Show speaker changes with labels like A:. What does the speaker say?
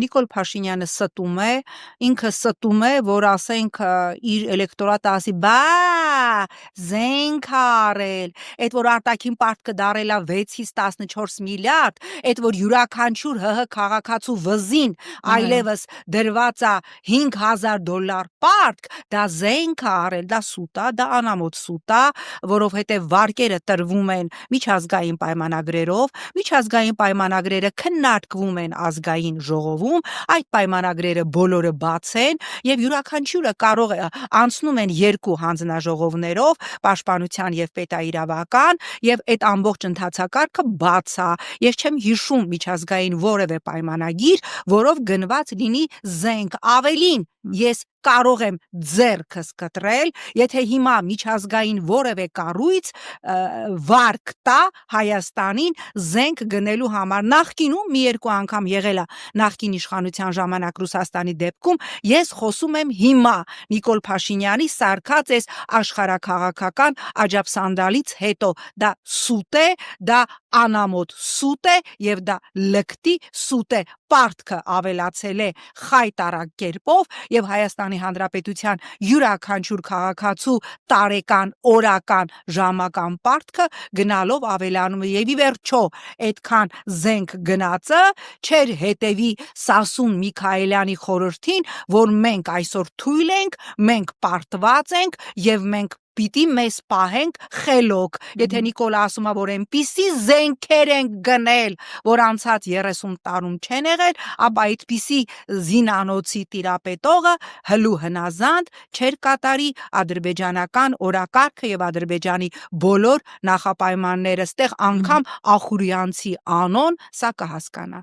A: Նիկոլ Փաշինյանը ստում է, ինքը ստում է, որ ասենք իր էլեկտորատը ասի, բա զենք արել, այդ որ արտաքին պարտքը դարելա 6-ից 14 միլիարդ, այդ որ յուրաքանչյուր ՀՀ քաղաքացու վզին այլևս դրված է $5,000 պարտք, դա զենք արել, դա սուտ է, դա անամոթ սուտ է, որովհետև վարկերը տրվում են միջազգային պայմանագրերով, միջազգային պայմանագրերը քննարկվում են ազգային ժողովում, այդ պայմանագրերը բոլորը բաց են եւ յուրաքանչյուրը կարող է անցնում են երկու հանձնաժողովներով, պաշտպանության եւ պետաիրավական եւ այդ ամբողջ ընթացակարգը բաց է։ Ես չեմ հիշում միջազգային որևէ պայմանագիր, որով գնված լինի զենք, ավելին ես կարող եմ ձեռքս կտրել, եթե հիմա միջազգային որևէ կառույց վարկ տա Հայաստանին զենք գնելու համար, նախկինում մի երկու անգամ եղել է նախկին իշխանության ժամանակ Ռուսաստանի դեպքում, ես խոսում եմ հիմա Նիկոլ Փաշինյանի սարքած այս աշխարհաքաղաքական աջաբսանդալից հետո, դա սուտ է, դա անամոթ սուտ է եւ դա լկտի սուտ է, պարտքը ավելացել է խայտարակ կերպով եւ Հայաստանի Հանրապետության յուրաքանչյուր քաղաքացու տարեկան, օրական, ժամական պարտքը գնալով ավելանում է եւ ի վերջո այդքան զենք գնացը չեր հետևի Սասուն Միքայելյանի խորհրդին, որ մենք այսօր թույլ ենք, մենք պարտված ենք եւ մենք պիտի մեզ պահենք խելոք։ Եթե Նիկոլը ասում է, որ այնպիսի զենքեր են գնել, որ անցած 30 տարում չեն եղել, ապա այդպիսի զինանոցի տիրապետողը հլու հնազանդ չեր կատարի ադրբեջանական օրակարգը եւ Ադրբեջանի բոլոր նախապայմանները, ստեղ անգամ ախուրյանցի անոն սա կհասկանա։